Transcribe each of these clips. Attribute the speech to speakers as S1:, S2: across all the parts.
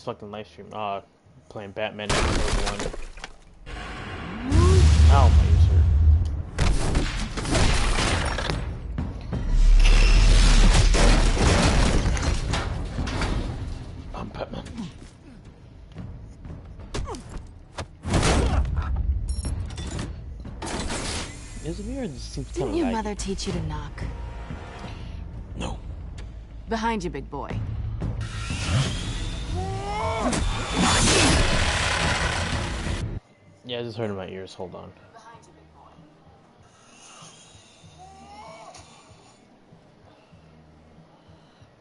S1: fucking live stream. Playing Batman episode 1. Ow, my ears hurt. I'm Batman. Is it weird? This seems kind of
S2: Didn't your mother teach you to knock?
S1: No.
S2: Behind you, big boy.
S1: Yeah, I just heard in my ears. Hold on.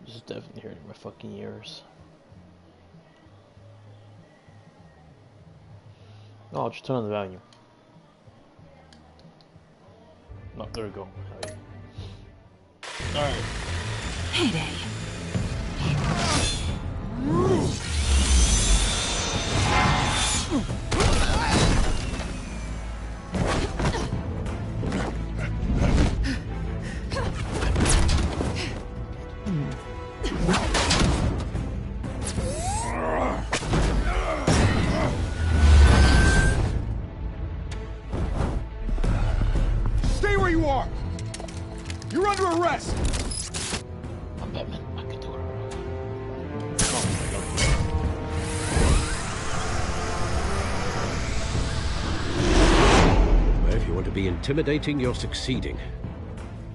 S1: Just definitely heard in my fucking ears. Oh, I'll just turn on the volume. Oh, there we go. Alright.
S2: Heyday.
S3: Stay where you are! You're under arrest!
S1: I'm Batman. I can do it.
S4: Well, if you want to be intimidating, you're succeeding.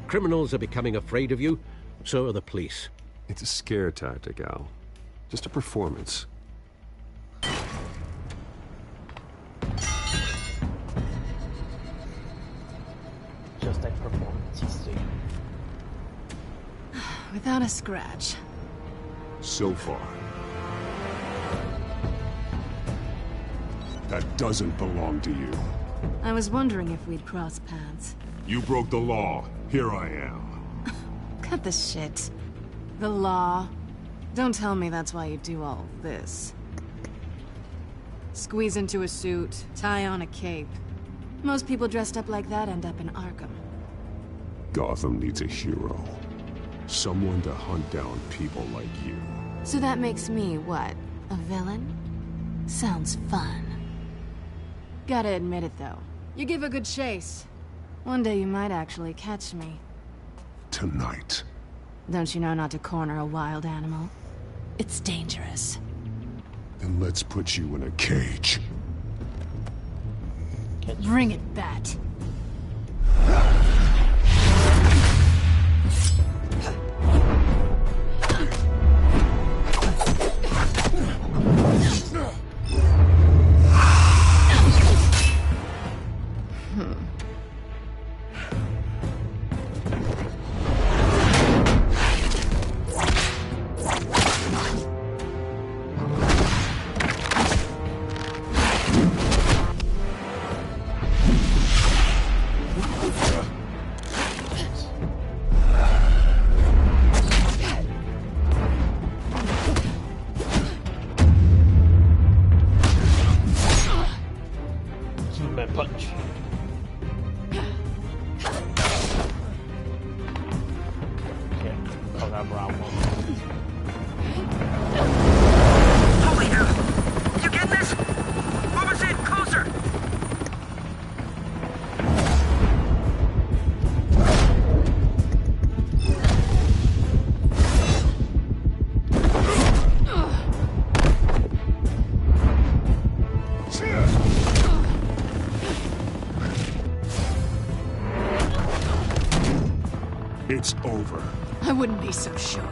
S4: Criminals are becoming afraid of you, so are the police.
S5: It's a scare tactic, Al. Just a performance.
S1: Just like performance, you see.
S2: Without a scratch.
S5: So far. That doesn't belong to you.
S2: I was wondering if we'd cross paths.
S5: You broke the law. Here I am.
S2: Cut the shit. The law. Don't tell me that's why you do all of this. Squeeze into a suit, tie on a cape. Most people dressed up like that end up in Arkham.
S5: Gotham needs a hero. Someone to hunt down people like you.
S2: So that makes me, what, a villain? Sounds fun. Gotta admit it, though. You give a good chase. One day you might actually catch me.
S5: Tonight.
S2: Don't you know not to corner a wild animal? It's dangerous.
S5: Then let's put you in a cage.
S2: Bring it, Bat.
S1: Superman punch. Okay, call that brown one.
S6: Holy hell! You getting this? Move us in, closer!
S5: It's over.
S2: I wouldn't be so sure.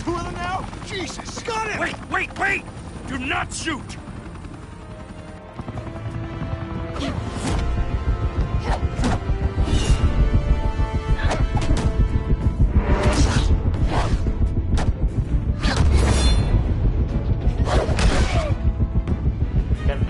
S3: Gorilla now? Jesus! Got him!
S6: Wait! Do not shoot!
S1: Can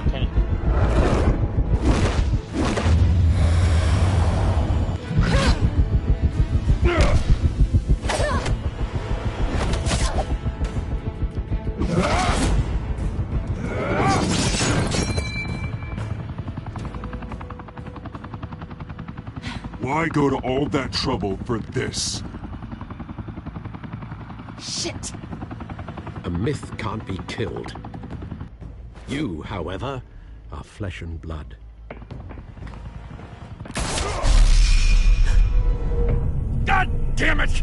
S5: Why go to all that trouble for this?
S2: Shit!
S4: A myth can't be killed. You, however, are flesh and blood.
S3: God damn it!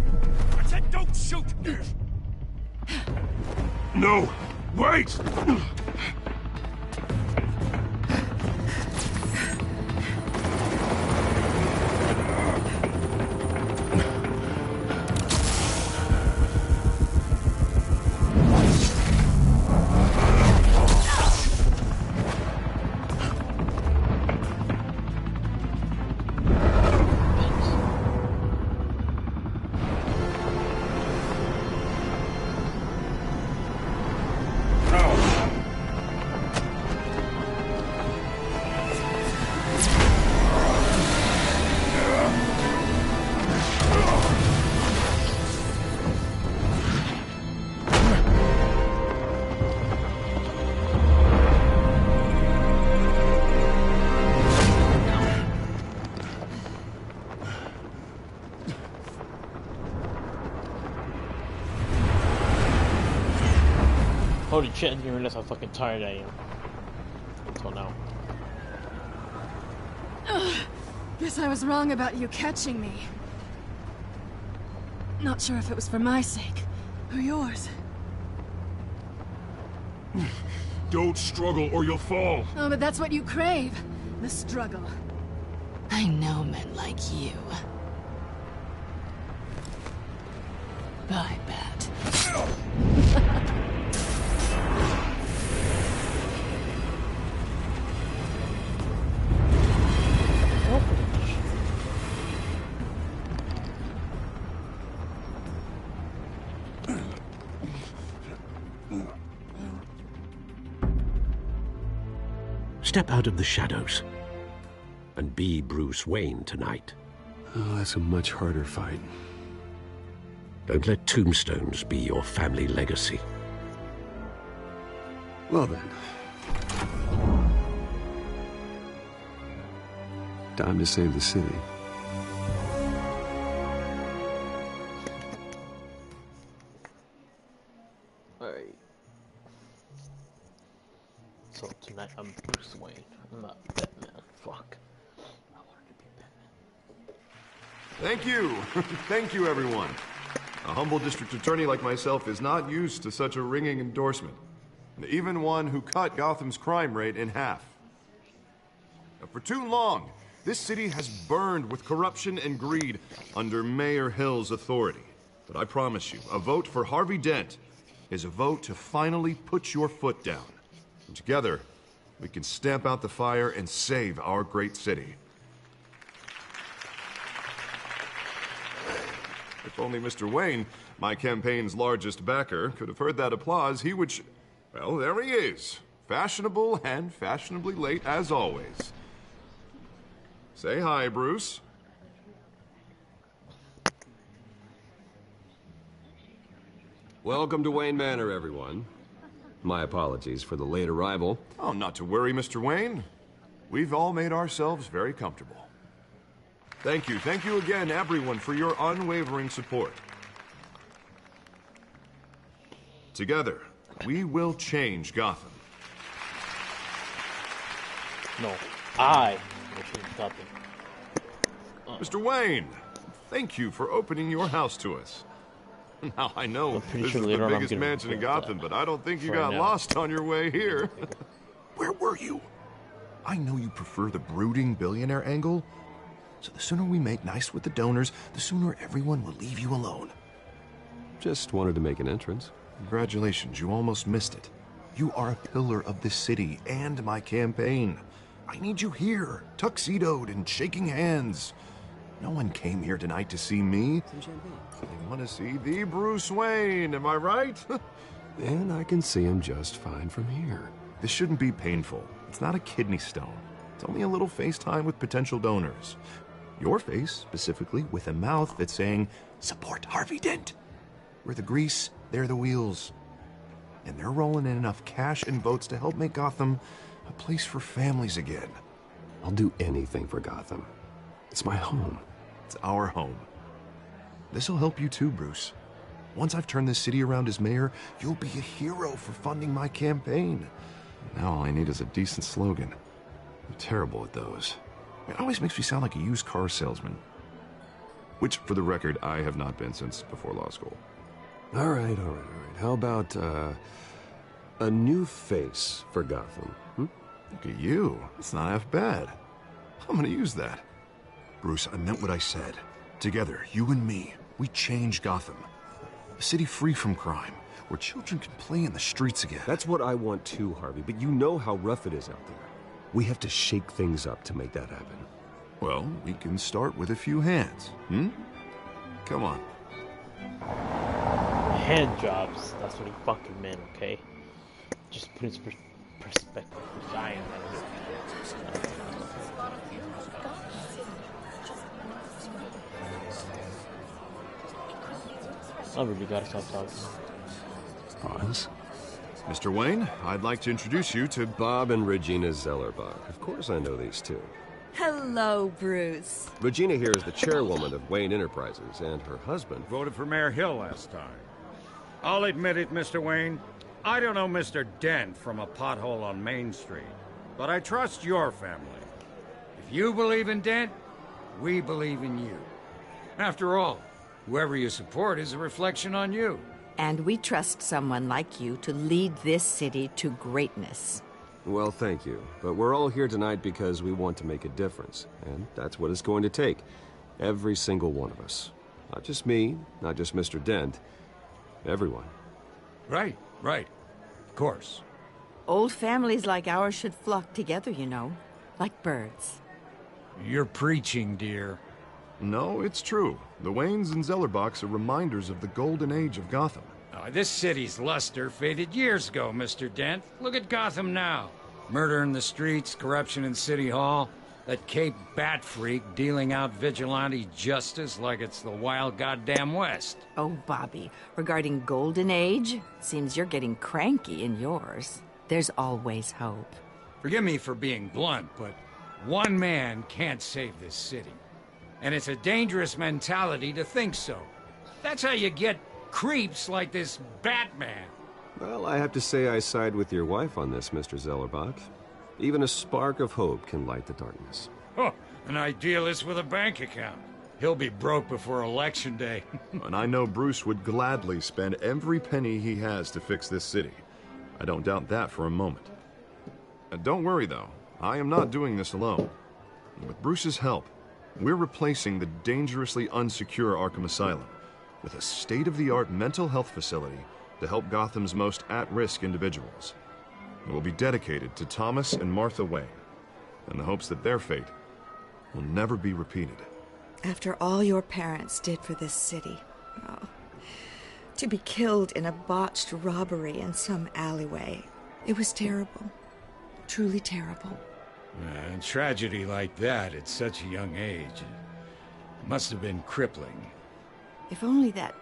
S3: I said don't shoot!
S5: No! Wait!
S1: Holy shit, I didn't even realize how fucking tired I am. Until now.
S2: Guess I was wrong about you catching me. Not sure if it was for my sake, or yours.
S5: Don't struggle or you'll fall.
S2: Oh, but that's what you crave. The struggle. I know men like you. Bye, Bat.
S4: Step out of the shadows and be Bruce Wayne tonight.
S5: Oh, that's a much harder fight.
S4: Don't let tombstones be your family legacy.
S5: Well then. Time to save the city.
S1: Alright. So tonight I'm Bruce Wayne. I'm not Batman. Fuck. I wanted to be Batman.
S7: Thank you. Thank you, everyone. A humble district attorney like myself is not used to such a ringing endorsement. Even one who cut Gotham's crime rate in half. For too long, this city has burned with corruption and greed under Mayor Hill's authority. But I promise you, a vote for Harvey Dent is a vote to finally put your foot down. And together, we can stamp out the fire and save our great city. If only Mr. Wayne, my campaign's largest backer, could have heard that applause, he would well, there he is. Fashionable and fashionably late as always. Say hi, Bruce.
S8: Welcome to Wayne Manor, everyone. My apologies for the late arrival.
S7: Oh, not to worry, Mr. Wayne. We've all made ourselves very comfortable. Thank you again, everyone, for your unwavering support. Together, we will change Gotham.
S1: No, I will change Gotham.
S7: Mr. Wayne, thank you for opening your house to us. Now, I know this is the biggest mansion in Gotham, but I don't think you got lost on your way here. Where were you? I know you prefer the brooding billionaire angle, so the sooner we make nice with the donors, the sooner everyone will leave you alone.
S8: Just wanted to make an entrance.
S7: Congratulations, you almost missed it. You are a pillar of this city and my campaign. I need you here, tuxedoed and shaking hands. No one came here tonight to see me. They want to see the Bruce Wayne, am I right?
S8: And I can see him just fine from here.
S7: This shouldn't be painful. It's not a kidney stone. It's only a little FaceTime with potential donors. Your face, specifically, with a mouth that's saying, support Harvey Dent. We're the grease, they're the wheels. And they're rolling in enough cash and votes to help make Gotham a place for families again.
S8: I'll do anything for Gotham. It's my home.
S7: It's our home. This'll help you too, Bruce. Once I've turned this city around as mayor, you'll be a hero for funding my campaign. Now all I need is a decent slogan. I'm terrible at those. It always makes me sound like a used car salesman. Which, for the record, I have not been since before law school.
S8: All right. How about, a new face for Gotham?
S7: Look at you. It's not half bad. I'm gonna use that. Bruce, I meant what I said. Together, you and me, we change Gotham. A city free from crime, where children can play in the streets again.
S8: That's what I want too, Harvey, but you know how rough it is out there. We have to shake things up to make that happen.
S7: Well, we can start with a few hands, Come on.
S1: Hand jobs. That's what he fucking meant, okay? Just put his perspective. I am I really gotta stop talking.
S8: Hans?
S7: Mr. Wayne, I'd like to introduce you to
S8: Bob and Regina Zellerbach. Of course I know these two.
S9: Hello, Bruce.
S8: Regina here is the chairwoman of Wayne Enterprises, and her husband...
S3: Voted for Mayor Hill last time. I'll admit it, Mr. Wayne. I don't know Mr. Dent from a pothole on Main Street, but I trust your family. If you believe in Dent, we believe in you. After all, whoever you support is a reflection on you.
S9: And we trust someone like you to lead this city to greatness.
S8: Well, thank you. But we're all here tonight because we want to make a difference. And that's what it's going to take. Every single one of us. Not just me, not just Mr. Dent. Everyone.
S3: Right. Of course.
S9: Old families like ours should flock together, you know. Like birds.
S3: You're preaching, dear.
S7: No, it's true. The Waynes and Zellerbachs are reminders of the golden age of Gotham.
S3: This city's luster faded years ago, Mr. Dent. Look at Gotham now. Murder in the streets, corruption in City Hall, that Cape Bat freak dealing out vigilante justice like it's the wild goddamn West.
S9: Oh, Bobby, regarding Golden Age, seems you're getting cranky in yours. There's always hope.
S3: Forgive me for being blunt, but one man can't save this city. And it's a dangerous mentality to think so. That's how you get creeps like this Batman.
S8: Well, I have to say I side with your wife on this, Mr. Zellerbach. Even a spark of hope can light the darkness.
S3: Oh, an idealist with a bank account. He'll be broke before Election Day.
S7: And I know Bruce would gladly spend every penny he has to fix this city. I don't doubt that for a moment. Don't worry, though. I am not doing this alone. With Bruce's help, we're replacing the dangerously unsecure Arkham Asylum with a state-of-the-art mental health facility to help Gotham's most at-risk individuals. It will be dedicated to Thomas and Martha Wayne, in the hopes that their fate will never be repeated.
S10: After all your parents did for this city, to be killed in a botched robbery in some alleyway, it was terrible. Truly terrible.
S3: A tragedy like that at such a young age must have been crippling.
S9: If only that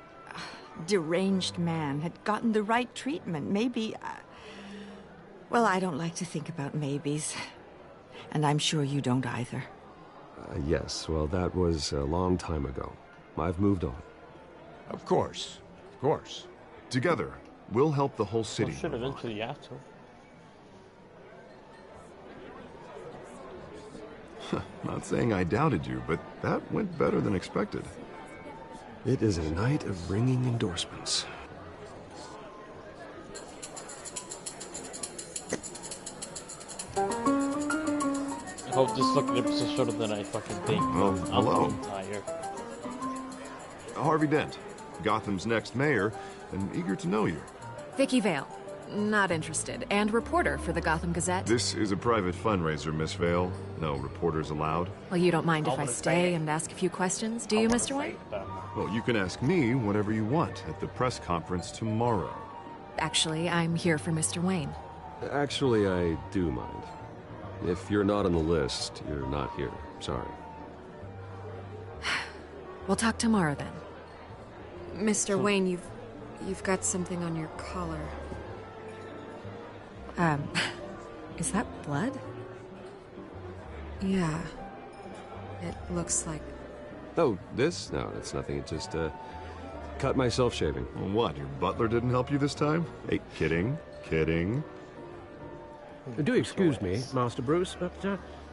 S9: deranged man had gotten the right treatment, maybe... Well, I don't like to think about maybes. And I'm sure you don't either.
S8: Yes, well, that was a long time ago. I've moved on.
S3: Of course.
S7: Together, we'll help the whole city.
S1: Should eventually you have to.
S7: Not saying I doubted you, but that went better than expected.
S8: It is a night of ringing endorsements.
S1: I hope this fucking episode shorter than I fucking think.
S7: Oh, hello.
S1: I'm tired.
S7: Harvey Dent, Gotham's next mayor, and eager to know you.
S2: Vicky Vale. Not interested. And reporter for the Gotham Gazette.
S7: This is a private fundraiser, Miss Vale. No reporters allowed.
S2: Well, you don't mind if I stay and ask a few questions, do you, Mr. Wayne?
S7: Well, you can ask me whatever you want at the press conference tomorrow.
S2: Actually, I'm here for Mr. Wayne.
S8: Actually, I do mind. If you're not on the list, you're not here. Sorry.
S2: We'll talk tomorrow, then.
S11: Mr. Wayne, you've got something on your collar.
S2: Is that blood?
S11: Yeah. It looks like...
S8: Oh, this? No, that's nothing. It just, cut myself shaving.
S7: Well, what, your butler didn't help you this time? Hey, kidding.
S4: Do excuse me, Master Bruce, but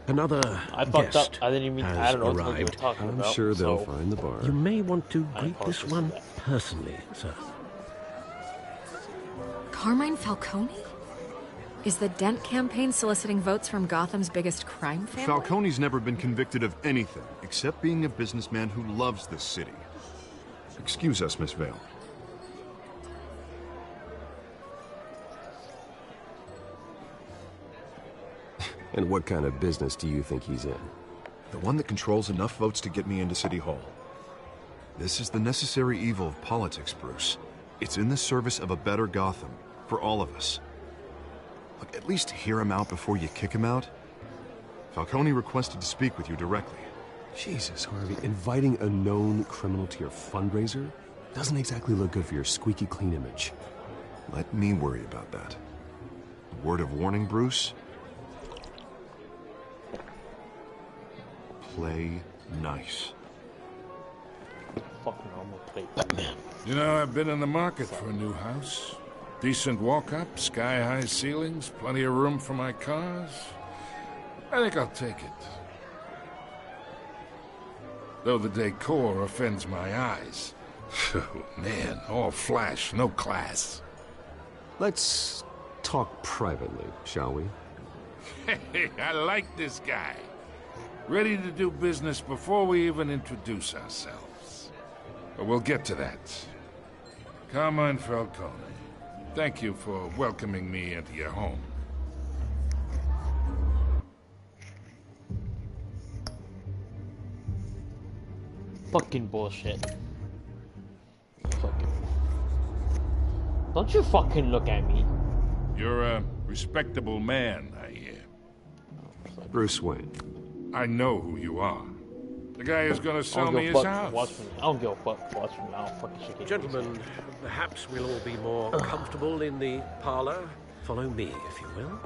S4: another
S1: I fucked
S4: guest
S1: up. I didn't even. I don't know what you were talking
S8: I'm
S1: about.
S8: sure they'll
S1: so
S8: find the bar.
S4: You may want to
S1: I
S4: greet this
S1: apologize
S4: one
S1: for that.
S4: personally, sir.
S11: Carmine Falcone? Is the Dent campaign soliciting votes from Gotham's biggest crime family?
S7: Falcone's never been convicted of anything except being a businessman who loves this city. Excuse us, Miss Vale.
S8: And what kind of business do you think he's in?
S7: The one that controls enough votes to get me into City Hall. This is the necessary evil of politics, Bruce. It's in the service of a better Gotham, for all of us. Look, at least hear him out before you kick him out. Falcone requested to speak with you directly.
S8: Jesus, Harvey, inviting a known criminal to your fundraiser doesn't exactly look good for your squeaky clean image.
S7: Let me worry about that. A word of warning, Bruce. Play nice.
S1: Fucking normal play Batman.
S12: You know, I've been in the market for a new house. Decent walk-up, sky-high ceilings, plenty of room for my cars. I think I'll take it. Though the decor offends my eyes. Oh, man, all flash, no class.
S8: Let's talk privately, shall we?
S12: Hey, I like this guy. Ready to do business before we even introduce ourselves. But we'll get to that. Carmine Falcone, thank you for welcoming me into your home.
S1: Fucking bullshit. Fucking. Don't you fucking look at me.
S12: You're a respectable man, I hear.
S8: Bruce Wayne.
S12: I know who you are. The guy who's gonna
S1: I
S12: sell
S1: don't
S12: me
S1: give a
S12: his
S1: fuck.
S12: house.
S1: Watch me. I don't give a fuck. Watch me. I don't fucking shit.
S4: Gentlemen, perhaps we'll all be more comfortable in the parlor. Follow me, if you will.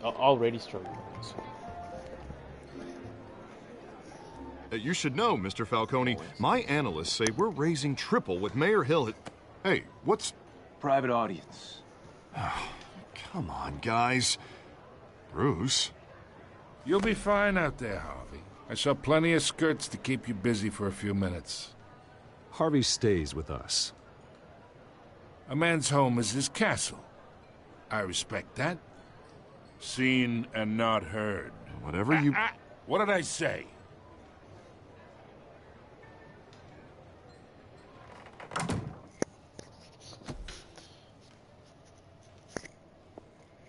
S1: Already struggling.
S7: You should know, Mr. Falcone, my analysts say we're raising triple what Mayor Hill had... Hey, what's...
S13: Private audience.
S7: Come on, guys. Bruce?
S12: You'll be fine out there, Harvey. I saw plenty of skirts to keep you busy for a few minutes.
S8: Harvey stays with us.
S12: A man's home is his castle. I respect that. Seen and not heard.
S7: Whatever you...
S12: What did I say?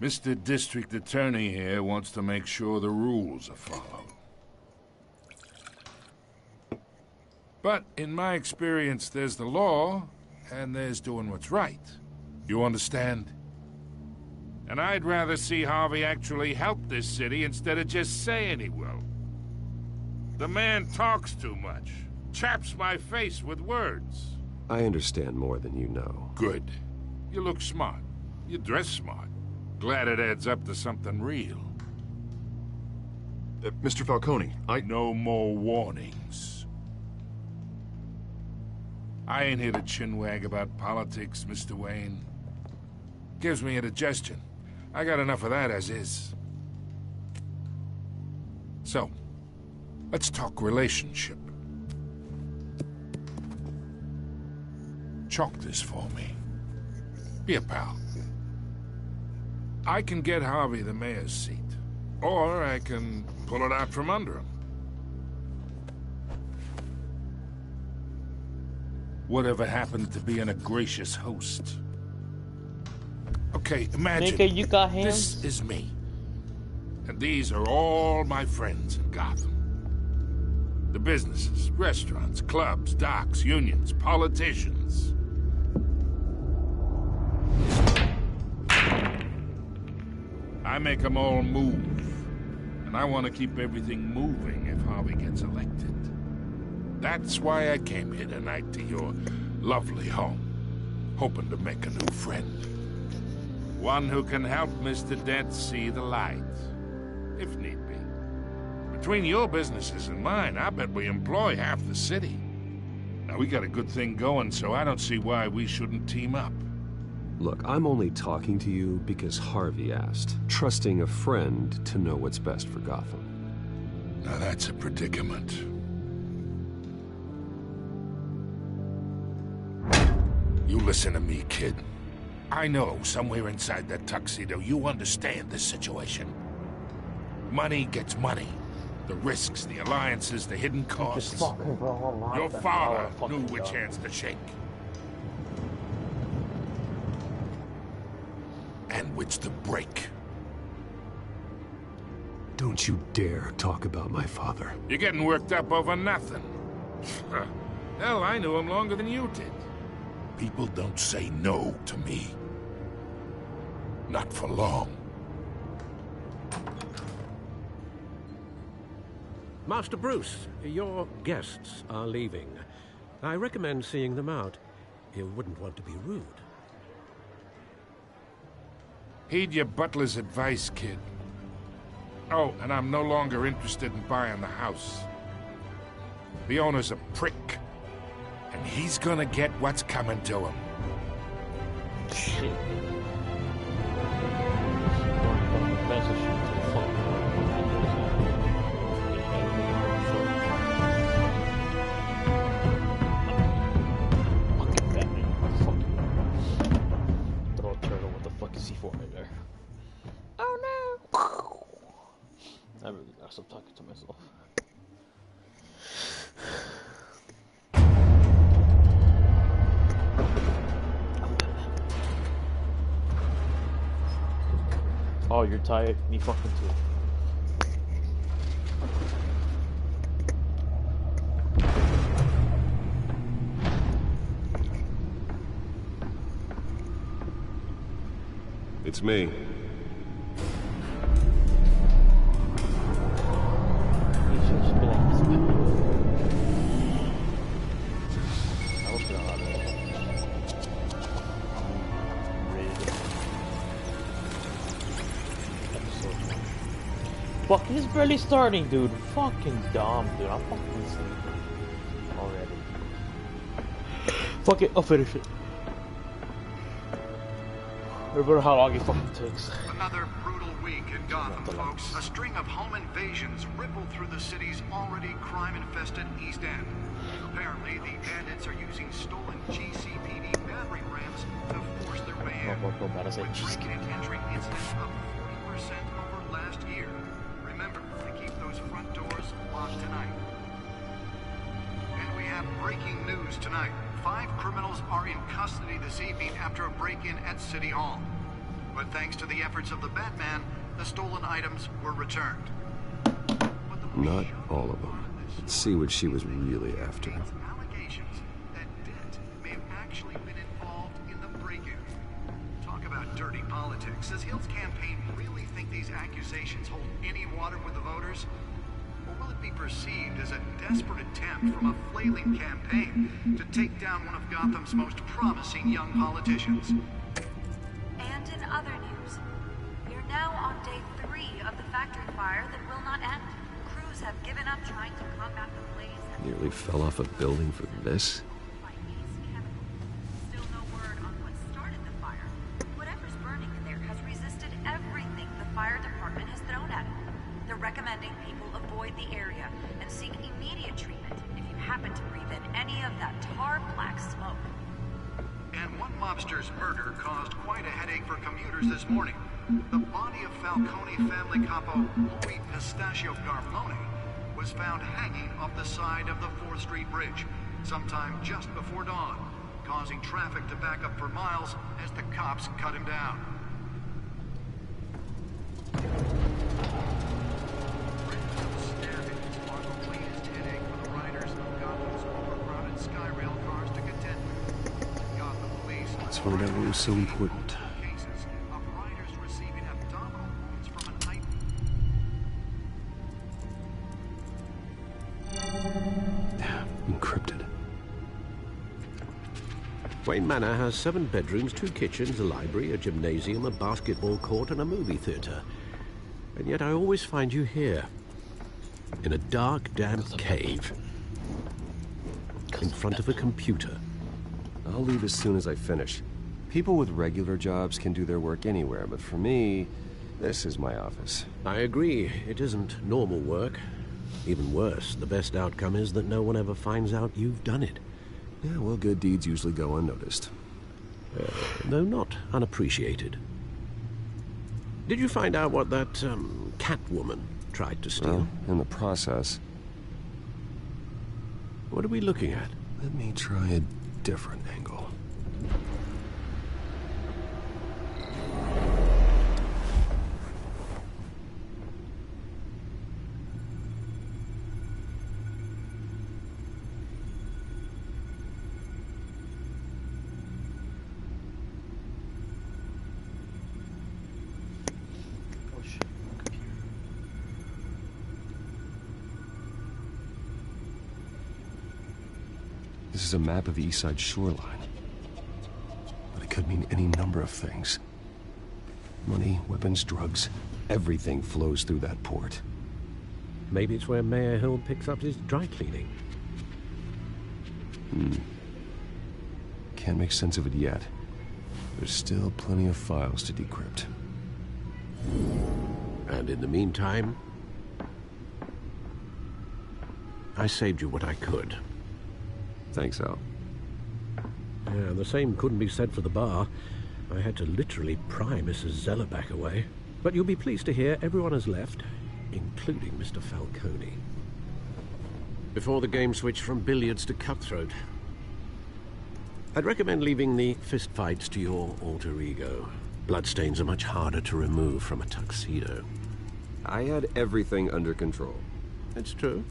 S12: Mr. District Attorney here wants to make sure the rules are followed. But in my experience, there's the law, and there's doing what's right. You understand? And I'd rather see Harvey actually help this city instead of just saying he will. The man talks too much. Chaps my face with words.
S8: I understand more than you know.
S12: Good. You look smart. You dress smart. Glad it adds up to something real.
S7: Mr. Falcone,
S12: No more warnings. I ain't here to chinwag about politics, Mr. Wayne. Gives me indigestion. I got enough of that as is. So, let's talk relationship. Chalk this for me. Be a pal. I can get Harvey the mayor's seat, or I can pull it out from under him. Whatever happened to being a gracious host? Okay, imagine
S1: Nigga, you got hands?
S12: this is me. And these are all my friends in Gotham. The businesses, restaurants, clubs, docks, unions, politicians. I make them all move. And I want to keep everything moving if Harvey gets elected. That's why I came here tonight to your lovely home, hoping to make a new friend. One who can help Mr. Dent see the light, if need be. Between your businesses and mine, I bet we employ half the city. Now, we got a good thing going, so I don't see why we shouldn't team up.
S8: Look, I'm only talking to you because Harvey asked, trusting a friend to know what's best for Gotham.
S12: Now that's a predicament. You listen to me, kid. I know somewhere inside that tuxedo you understand this situation. Money gets money. The risks, the alliances, the hidden costs. Your father knew which hands to shake. And which to break.
S5: Don't you dare talk about my father.
S12: You're getting worked up over nothing. Hell, I knew him longer than you did. People don't say no to me. Not for long.
S4: Master Bruce, your guests are leaving. I recommend seeing them out. You wouldn't want to be rude.
S12: Heed your butler's advice, kid. Oh, and I'm no longer interested in buying the house. The owner's a prick. And he's gonna get what's coming to him.
S1: Shit. Fucking Batman. Fuck you. Throw a turtle. What the fuck is he for in there? Oh no! I really gotta stop talking to myself. Oh, you're tired? Me fucking too.
S7: It's me.
S1: Fuck, it's barely starting, dude. Fucking dumb, dude. I'm fucking sleeping already. Fuck it, I'll finish it. Remember how long it fucking takes.
S14: Another brutal week in Gotham, folks. A string of home invasions rippled through the city's already crime-infested East End. Apparently, the bandits are using stolen GCPD battering rams to force their way in. With breaking and entering incidents up 40% over last year. Remember to keep those front doors locked tonight. And we have breaking news tonight. 5 criminals are in custody this evening after a break-in at City Hall. But thanks to the efforts of the Batman, the stolen items were returned.
S8: Not all of them. Let's see what she was really after.
S14: Allegations that Dent may have actually been involved in the break-in. Talk about dirty politics. Does Hill's campaign really think these accusations hold any water with the voters? Or will it be perceived as a desperate attempt from a flailing campaign to take down one of Gotham's most promising young politicians?
S15: And in other news, we're now on day 3 of the factory fire that will not end. Crews have given up trying to combat the blaze.
S8: Nearly fell off a building for this.
S15: Still no word on what started the fire. Whatever's burning in there has resisted everything the fire department has thrown at it. They're recommending people avoid the area and seek immediate treatment if you happen to breathe in any of that tar black smoke.
S14: And one mobster's murder caused quite a headache for commuters this morning. The body of Falcone family capo Louis Pistachio Garmone was found hanging off the side of the 4th Street Bridge sometime just before dawn, causing traffic to back up for miles as the cops cut him down.
S5: Let's find out what was so important. Encrypted.
S4: Wayne Manor has 7 bedrooms, 2 kitchens, a library, a gymnasium, a basketball court, and a movie theater. And yet I always find you here. in a dark, damp cave in front of a computer.
S8: I'll leave as soon as I finish. People with regular jobs can do their work anywhere, but for me, this is my office.
S4: I agree. It isn't normal work. Even worse, the best outcome is that no one ever finds out you've done it.
S8: Yeah, well, good deeds usually go unnoticed.
S4: Though not unappreciated. Did you find out what that, Catwoman tried to steal?
S8: Well, in the process.
S4: What are we looking at?
S8: Let me try a different angle. This is a map of the East Side shoreline. But it could mean any number of things. Money, weapons, drugs, everything flows through that port.
S4: Maybe it's where Mayor Hill picks up his dry cleaning.
S8: Can't make sense of it yet. There's still plenty of files to decrypt.
S4: And in the meantime, I saved you what I could.
S8: Thanks, Al.
S4: Yeah, the same couldn't be said for the bar. I had to literally pry Mrs. Zeller back away. But you'll be pleased to hear everyone has left, including Mr. Falcone. Before the game switched from billiards to cutthroat. I'd recommend leaving the fistfights to your alter ego. Bloodstains are much harder to remove from a tuxedo.
S8: I had everything under control.
S4: It's true.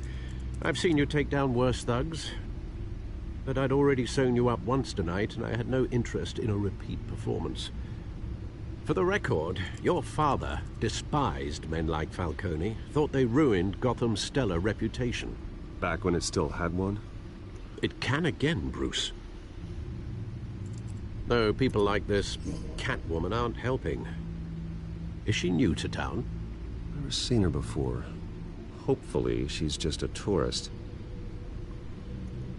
S4: I've seen you take down worse thugs. But I'd already sewn you up once tonight, and I had no interest in a repeat performance. For the record, your father despised men like Falcone, thought they ruined Gotham's stellar reputation.
S8: Back when it still had one?
S4: It can again, Bruce. Though people like this Catwoman aren't helping. Is she new to town?
S8: Never seen her before. Hopefully, she's just a tourist.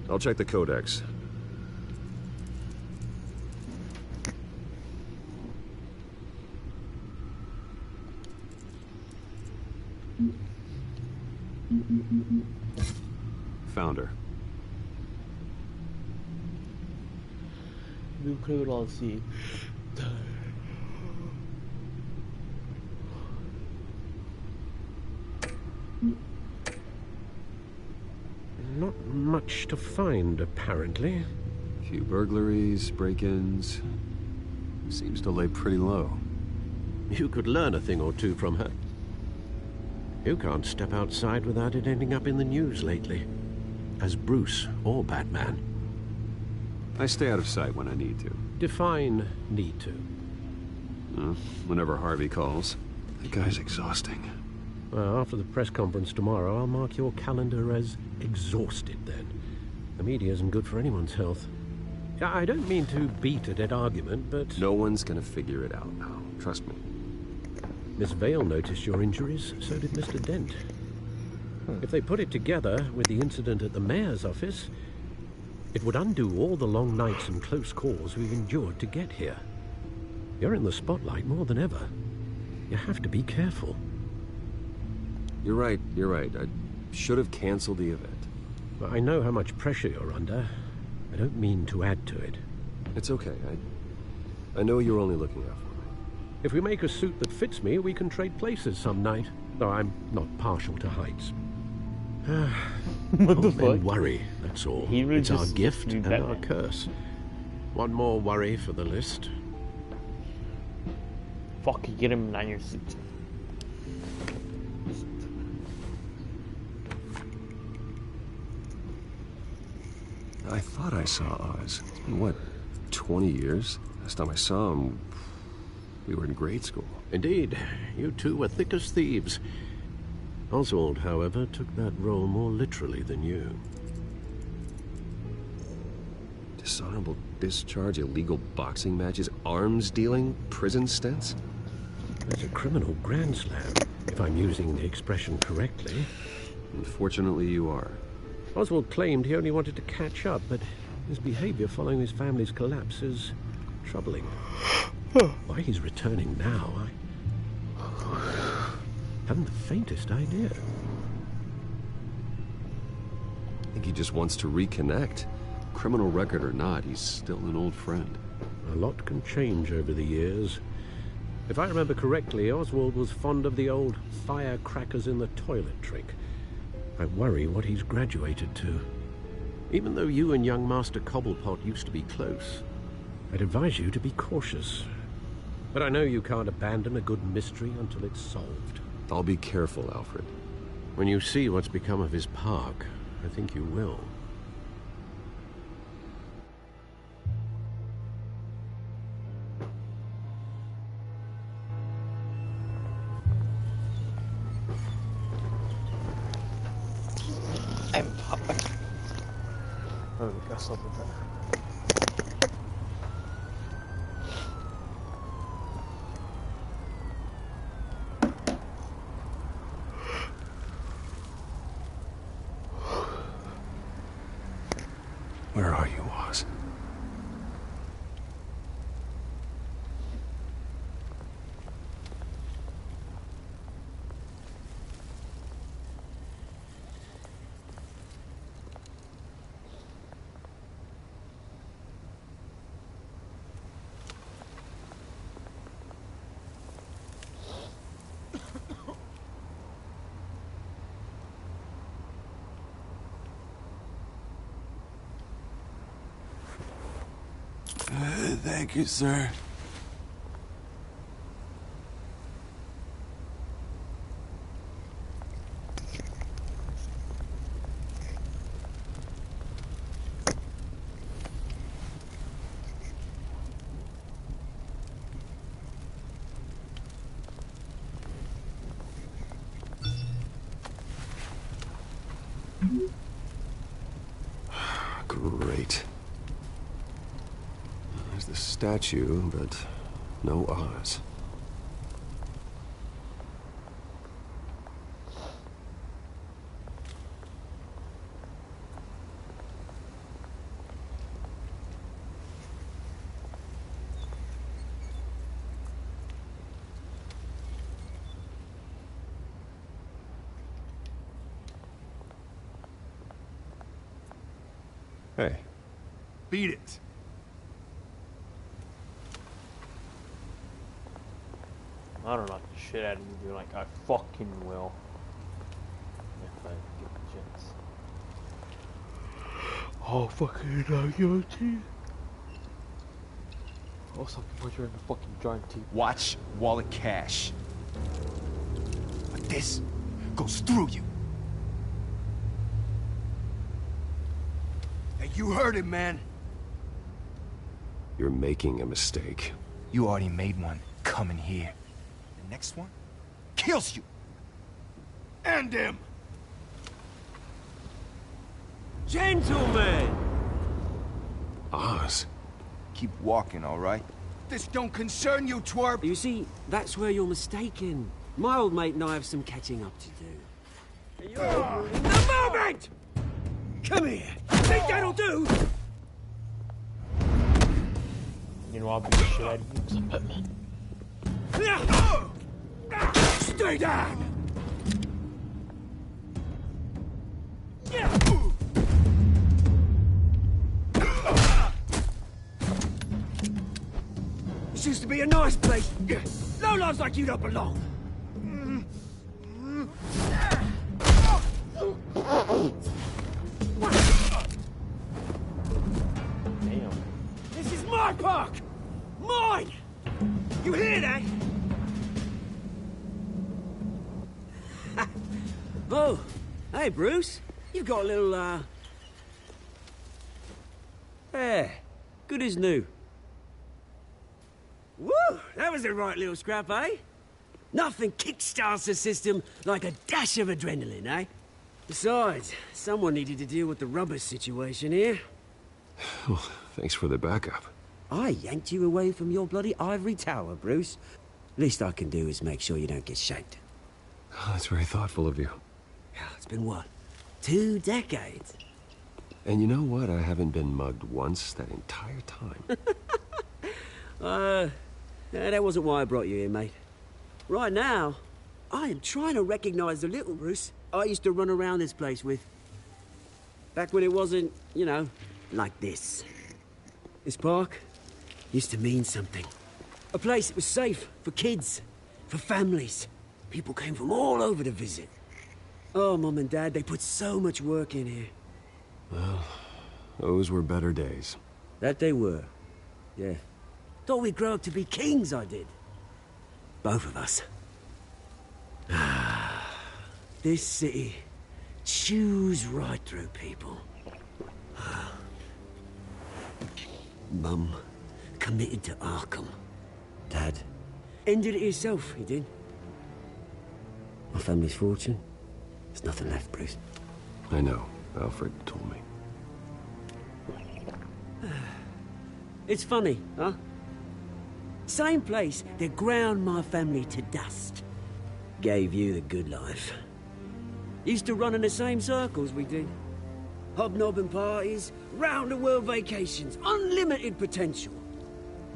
S8: I'll check the codex. Found her.
S4: Not much to find, apparently.
S8: Few burglaries, break-ins. Seems to lay pretty low.
S4: You could learn a thing or two from her. You can't step outside without it ending up in the news lately. As Bruce or Batman.
S8: I stay out of sight when I need to.
S4: Define need to.
S8: Whenever Harvey calls. The guy's exhausting.
S4: Well, after the press conference tomorrow, I'll mark your calendar as exhausted then. The media isn't good for anyone's health. I don't mean to beat a dead argument, but...
S8: No one's gonna figure it out now. Trust me.
S4: Miss Vale noticed your injuries, so did Mr. Dent. If they put it together with the incident at the mayor's office, it would undo all the long nights and close calls we've endured to get here. You're in the spotlight more than ever. You have to be careful.
S8: You're right. I should have canceled the event.
S4: I know how much pressure you're under. I don't mean to add to it.
S8: It's okay. I know you're only looking out for me.
S4: If we make a suit that fits me, we can trade places some night. Though I'm not partial to heights.
S1: What the fuck?
S4: Men worry, that's all.
S1: Really
S4: it's our gift and
S1: Batman.
S4: our curse. One more worry for the list.
S1: Fuck, get him on your suit.
S8: I thought I saw Oz. It's been, what, 20 years? Last time I saw him, we were in grade school.
S4: Indeed, you two were thick as thieves. Oswald, however, took that role more literally than you.
S8: Dishonorable discharge, illegal boxing matches, arms dealing, prison stints?
S4: That's a criminal grand slam, if I'm using the expression correctly.
S8: Unfortunately, you are.
S4: Oswald claimed he only wanted to catch up, but his behavior following his family's collapse is troubling. Why he's returning now, I haven't the faintest idea.
S8: I think he just wants to reconnect. Criminal record or not, he's still an old friend.
S4: A lot can change over the years. If I remember correctly, Oswald was fond of the old firecrackers in the toilet trick. I worry what he's graduated to. Even though you and young Master Cobblepot used to be close, I'd advise you to be cautious. But I know you can't abandon a good mystery until it's solved.
S8: I'll be careful, Alfred.
S4: When you see what's become of his park, I think you will.
S1: I'm popping. Oh, we got something there.
S8: Where are you, Oz?
S13: Thank you, sir.
S8: Great. There's the statue, but no Oz. Hey.
S13: Beat it.
S1: I don't knock the shit out of you, like I fucking will. If I get the chance. Oh, fucking your teeth. Oh, something put you in the fucking giant teeth.
S13: Watch wallet cash. But this goes through you. Hey, you heard him, man.
S8: You're making a mistake.
S13: You already made one coming here. The next one kills you. And him.
S16: Gentlemen!
S8: Oz.
S13: Keep walking, all right? This don't concern you, twerp!
S16: You see, that's where you're mistaken. My old mate and I have some catching up to do. The moment! Come here! Think that'll do?
S1: You know I'll beat the shit out of you because I'm Batman.
S16: Stay down! This used to be a nice place. Lowlifes like you don't belong.
S1: Damn.
S16: This is my park! Mine! You hear that? Oh, hey, Bruce. You've got a little, There. Good as new. Woo! That was a right little scrap, eh? Nothing kickstarts the system like a dash of adrenaline, eh? Besides, someone needed to deal with the rubber situation here.
S8: Well, thanks for the backup.
S16: I yanked you away from your bloody ivory tower, Bruce. Least I can do is make sure you don't get shanked.
S8: Oh, that's very thoughtful of you.
S16: Yeah, it's It's been what? 2 decades?
S8: And you know what? I haven't been mugged once that entire time.
S16: That wasn't why I brought you here, mate. Right now, I am trying to recognize the little Bruce I used to run around this place with. Back when it wasn't, you know, like this. This park used to mean something. A place that was safe for kids, for families. People came from all over to visit. Oh, Mum and Dad, they put so much work in here.
S8: Well, those were better days.
S16: That they were. Yeah. Thought we'd grow up to be kings, I did. Both of us. This city chews right through people. Mum committed to Arkham. Dad ended it himself, he did. My family's fortune. There's nothing left, Bruce.
S8: I know. Alfred told me.
S16: It's funny, huh? Same place that ground my family to dust. Gave you the good life. Used to run in the same circles we did. Hobnobbing parties, round-the-world vacations, unlimited potential.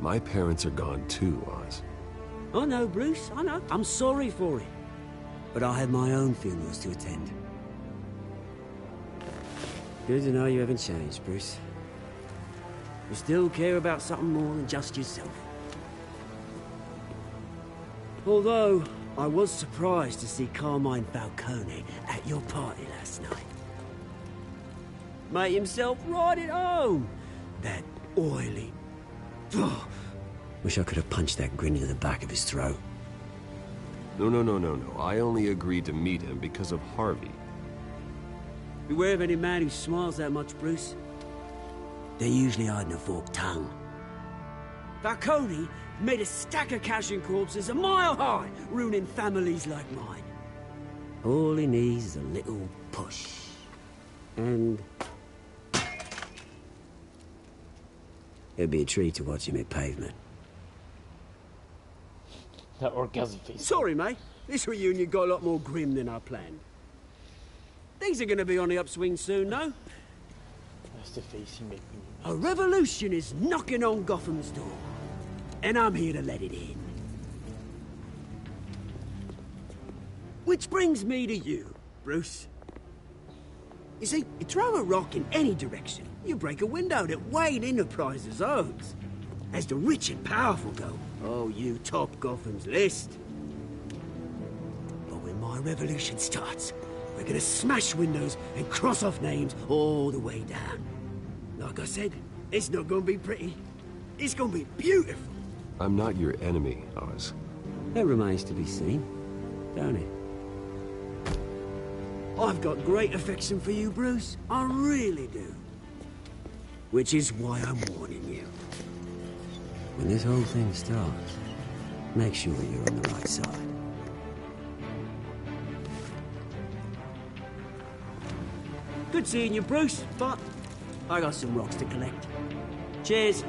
S8: My parents are gone too, Oz.
S16: I know, Bruce, I know. I'm sorry for it. But I have my own funerals to attend. Good to know you haven't changed, Bruce. You still care about something more than just yourself. Although, I was surprised to see Carmine Falcone at your party last night. Made himself right at home. That oily... Oh, wish I could have punched that grin into the back of his throat.
S8: No. I only agreed to meet him because of Harvey.
S16: Beware of any man who smiles that much, Bruce. They're usually hiding a forked tongue. Falcone made a stack of cash and corpses a mile high, ruining families like mine. All he needs is a little push. And... it'd be a treat to watch him hit pavement.
S1: That orgasm face.
S16: Sorry, mate. This reunion got a lot more grim than I planned. Things are gonna be on the upswing soon, no?
S1: That's the face he made me.
S16: A revolution is knocking on Gotham's door. And I'm here to let it in. Which brings me to you, Bruce. You see, you throw a rock in any direction, you break a window that Wayne Enterprises owns. As the rich and powerful go, oh, you top Gotham's list. But when my revolution starts, we're gonna smash windows and cross off names all the way down. Like I said, it's not gonna be pretty. It's gonna be beautiful.
S8: I'm not your enemy, Oz.
S16: That remains to be seen, don't it? I've got great affection for you, Bruce. I really do. Which is why I'm warning you. When this whole thing starts, make sure you're on the right side. Good seeing you, Bruce, but I got some rocks to collect. Cheers.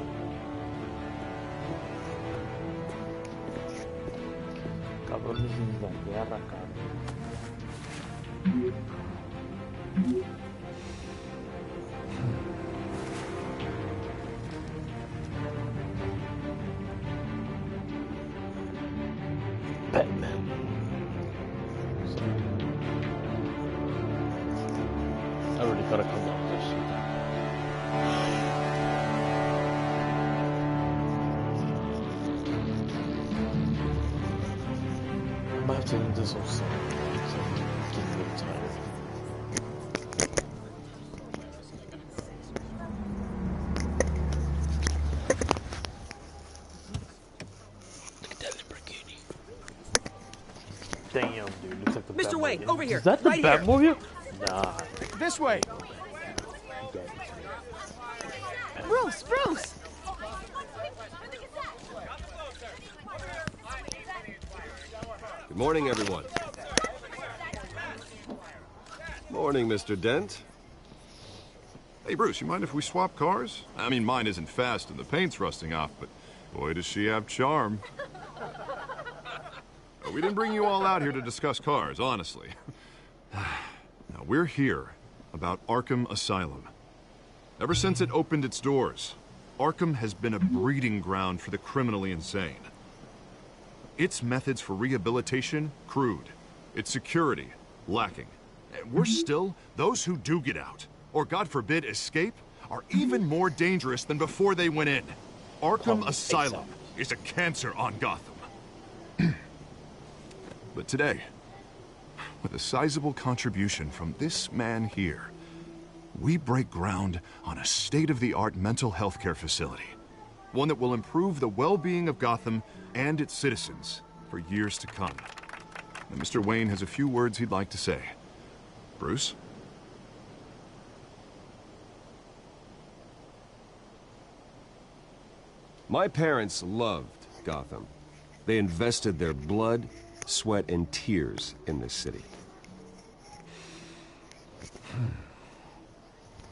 S1: Cabrones de la guerra, Batman. I already gotta come down with this. I might have to end this also. I'm getting a little tired. Damn, dude, looks like the
S16: Mr. Wayne,
S1: Batmobile.
S16: over here.
S1: Is that the
S16: Right here.
S1: Batmobile? Nah.
S13: This way.
S2: Bruce, Bruce!
S8: Good morning, everyone. Morning, Mr. Dent.
S7: Hey, Bruce, you mind if we swap cars? I mean, mine isn't fast and the paint's rusting off, but boy, does she have charm. We didn't bring you all out here to discuss cars, honestly. Now, we're here about Arkham Asylum. Ever since it opened its doors, Arkham has been a breeding ground for the criminally insane. Its methods for rehabilitation, crude. Its security, lacking. And worse still, those who do get out, or God forbid escape, are even more dangerous than before they went in. Arkham Asylum is a cancer on Gotham. But today, with a sizable contribution from this man here, we break ground on a state-of-the-art mental health care facility. One that will improve the well-being of Gotham and its citizens for years to come. And Mr. Wayne has a few words he'd like to say. Bruce?
S8: My parents loved Gotham. They invested their blood, sweat, and tears in this city.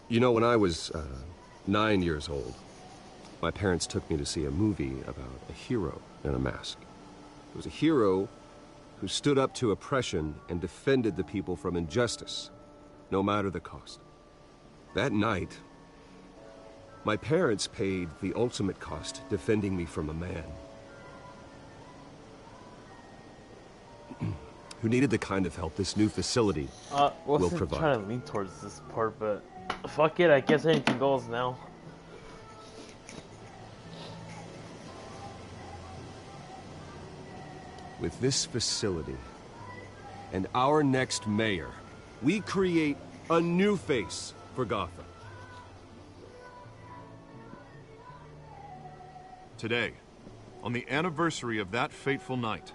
S8: You know, when I was 9 years old, my parents took me to see a movie about a hero in a mask. It was a hero who stood up to oppression and defended the people from injustice, no matter the cost. That night, my parents paid the ultimate cost defending me from a man who needed the kind of help this new facility will provide.
S1: I'm trying to lean towards this part, but fuck it, I guess anything goes now.
S8: With this facility and our next mayor, we create a new face for Gotham.
S7: Today, on the anniversary of that fateful night,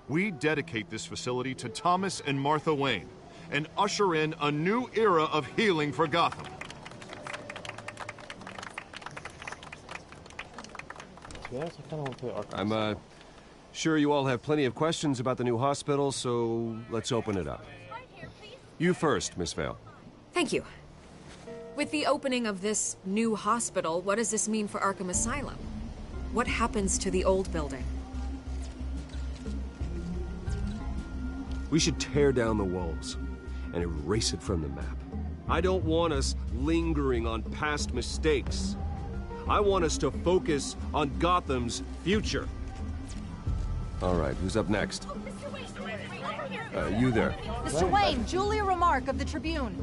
S7: we dedicate this facility to Thomas and Martha Wayne and usher in a new era of healing for Gotham.
S8: I'm sure you all have plenty of questions about the new hospital, so let's open it up. You first, Miss Vale.
S11: Thank you. With the opening of this new hospital, what does this mean for Arkham Asylum? What happens to the old building?
S8: We should tear down the walls and erase it from the map. I don't want us lingering on past mistakes. I want us to focus on Gotham's future. All right, who's up next? You there.
S17: Mr. Wayne, Julia Remark of the Tribune.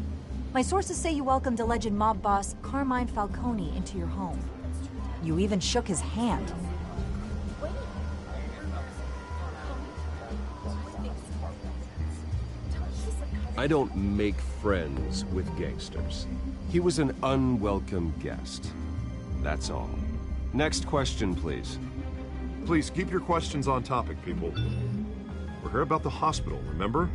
S17: My sources say you welcomed alleged mob boss Carmine Falcone into your home. You even shook his hand.
S8: I don't make friends with gangsters. He was an unwelcome guest. That's all. Next question, please.
S7: Please, keep your questions on topic, people. We're here about the hospital, remember?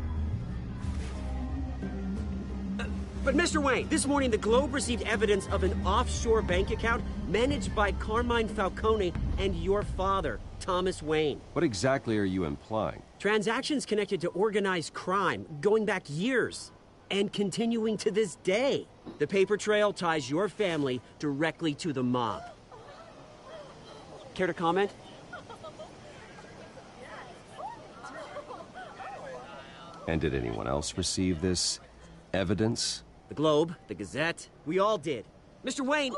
S16: But Mr. Wayne, this morning the Globe received evidence of an offshore bank account managed by Carmine Falcone and your father, Thomas Wayne.
S8: What exactly are you implying?
S16: Transactions connected to organized crime, going back years, and continuing to this day. The paper trail ties your family directly to the mob. Care to comment?
S8: And did anyone else receive this evidence?
S16: The Globe, the Gazette, we all did. Mr. Wayne,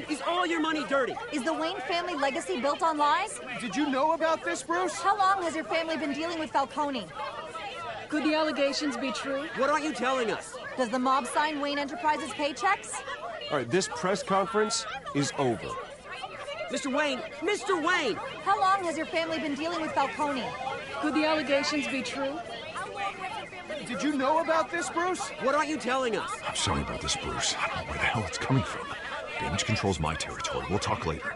S16: is all your money dirty?
S17: Is the Wayne family legacy built on lies?
S13: Did you know about this, Bruce?
S17: How long has your family been dealing with Falcone? Could the allegations be true?
S16: What aren't you telling us?
S17: Does the mob sign Wayne Enterprises paychecks?
S8: All right, this press conference is over.
S16: Mr. Wayne!
S17: How long has your family been dealing with Falcone? Could the allegations be true?
S13: Did you know about this, Bruce?
S16: What aren't you telling us?
S7: I'm sorry about this, Bruce. I don't know where the hell it's coming from. Damage control's my territory. We'll talk later.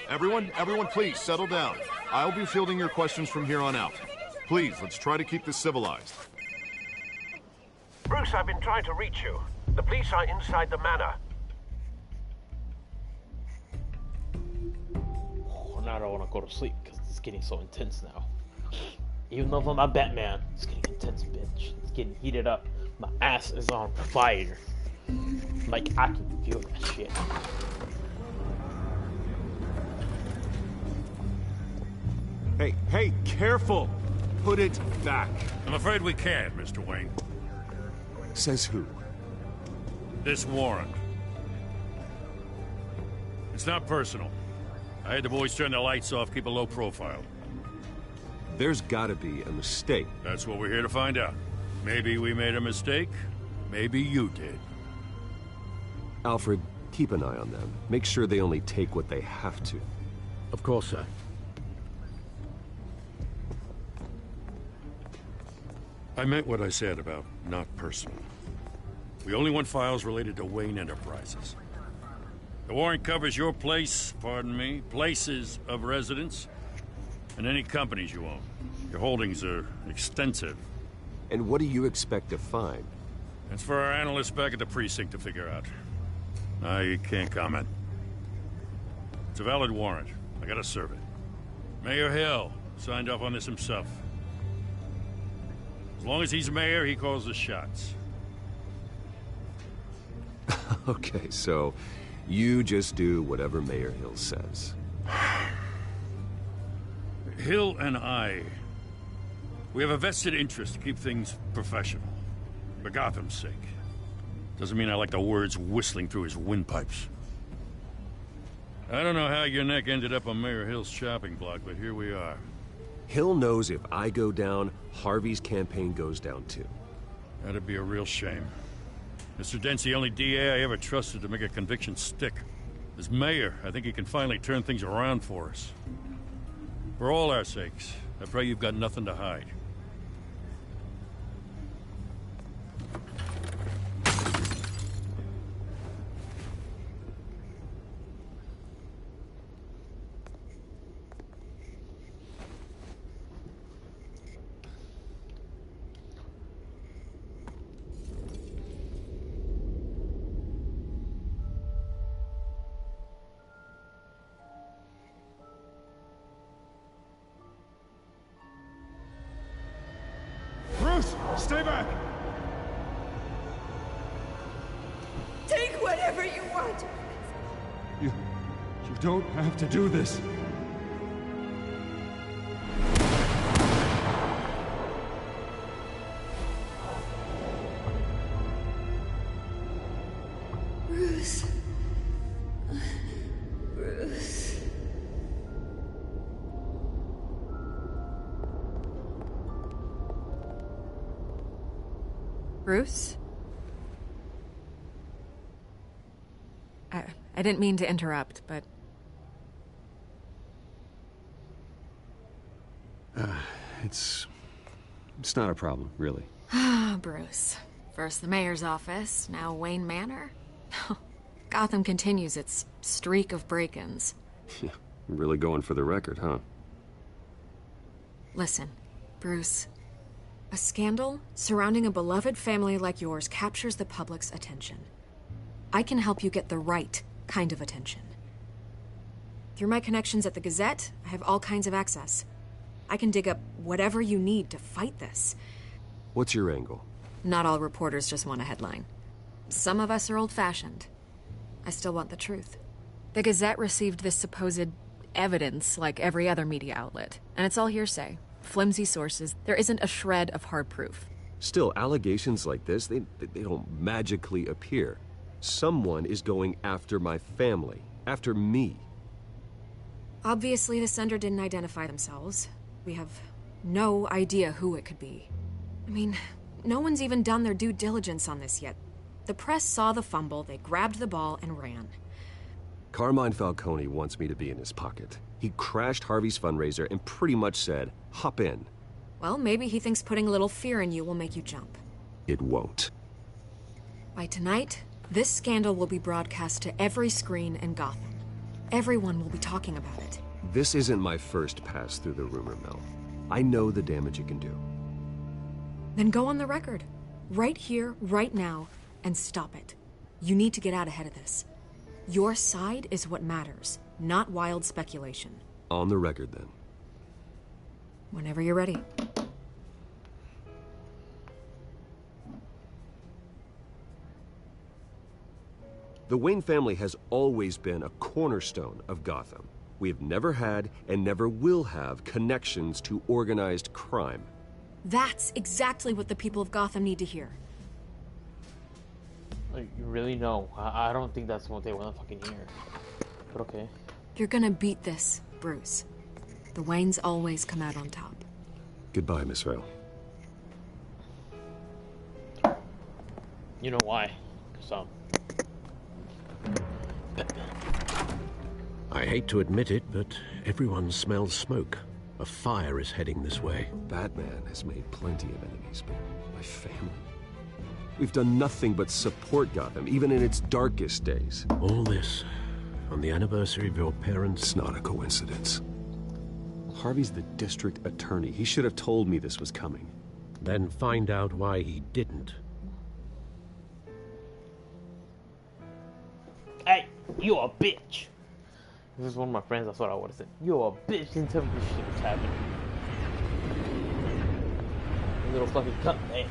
S7: Everyone, please, settle down. I'll be fielding your questions from here on out. Please, let's try to keep this civilized.
S4: Bruce, I've been trying to reach you. The police are inside the manor.
S1: Oh, now I don't want to go to sleep because it's getting so intense now. Even though I'm not Batman, it's getting intense, bitch. It's getting heated up. My ass is on fire. Like, I can feel that shit.
S8: Hey, careful! Put it back.
S3: I'm afraid we can't, Mr. Wayne.
S8: Says who?
S18: This warrant. It's not personal. I had the boys turn the lights off, keep a low profile.
S8: There's gotta be a mistake.
S18: That's what we're here to find out. Maybe we made a mistake. Maybe you did.
S8: Alfred, keep an eye on them. Make sure they only take what they have to.
S4: Of course, sir.
S18: I meant what I said about not personal. We only want files related to Wayne Enterprises. The warrant covers your place, pardon me, places of residence, and any companies you own. Your holdings are extensive.
S8: And what do you expect to find?
S18: That's for our analysts back at the precinct to figure out. I can't comment. It's a valid warrant. I gotta serve it. Mayor Hill signed off on this himself. As long as he's mayor, he calls the shots.
S8: Okay, so you just do whatever Mayor Hill says.
S18: Hill and I, we have a vested interest to keep things professional. For Gotham's sake. Doesn't mean I like the words whistling through his windpipes. I don't know how your neck ended up on Mayor Hill's shopping block, but here we are.
S8: Hill knows if I go down, Harvey's campaign goes down too.
S18: That'd be a real shame. Mr. Dent's the only DA I ever trusted to make a conviction stick. As mayor, I think he can finally turn things around for us. For all our sakes, I pray you've got nothing to hide.
S6: Stay back!
S10: Take whatever you want!
S6: You don't have to do this.
S10: Bruce. Bruce.
S11: Bruce? I didn't mean to interrupt, but...
S8: It's not a problem, really.
S11: Ah, Bruce. First the mayor's office, now Wayne Manor. Gotham continues its streak of break-ins.
S8: Yeah, really going for the record, huh?
S11: Listen, Bruce. A scandal surrounding a beloved family like yours captures the public's attention. I can help you get the right kind of attention. Through my connections at the Gazette, I have all kinds of access. I can dig up whatever you need to fight this.
S8: What's your angle?
S11: Not all reporters just want a headline. Some of us are old-fashioned. I still want the truth. The Gazette received this supposed evidence like every other media outlet, and it's all hearsay. Flimsy sources. There isn't a shred of hard proof.
S8: Still, allegations like this, they don't magically appear. Someone is going after my family. After me.
S11: Obviously, the sender didn't identify themselves. We have no idea who it could be. I mean, no one's even done their due diligence on this yet. The press saw the fumble, they grabbed the ball and ran.
S8: Carmine Falcone wants me to be in his pocket. He crashed Harvey's fundraiser and pretty much said, hop in.
S11: Well, maybe he thinks putting a little fear in you will make you jump.
S8: It won't.
S11: By tonight, this scandal will be broadcast to every screen in Gotham. Everyone will be talking about it.
S8: This isn't my first pass through the rumor mill. I know the damage it can do.
S11: Then go on the record. Right here, right now, and stop it. You need to get out ahead of this. Your side is what matters, not wild speculation.
S8: On the record, then.
S11: Whenever you're ready.
S8: The Wayne family has always been a cornerstone of Gotham. We have never had and never will have connections to organized crime.
S11: That's exactly what the people of Gotham need to hear.
S1: Like, you really know? I don't think that's what they want to fucking hear. But okay.
S11: You're gonna beat this, Bruce. The Waynes always come out on top.
S8: Goodbye, Miss Vale.
S1: You know why? Because
S4: I hate to admit it, but everyone smells smoke. A fire is heading this way.
S8: Batman has made plenty of enemies, but my family? We've done nothing but support Gotham, even in its darkest days.
S4: All this on the anniversary of your parents'...
S8: It's not a coincidence. Harvey's the district attorney. He should have told me this was coming.
S4: Then find out why he didn't.
S1: Hey, you a bitch. This is one of my friends. That's what I would have said. You're a bitch. Didn't tell me this shit was happening. You little fucking cunt, man.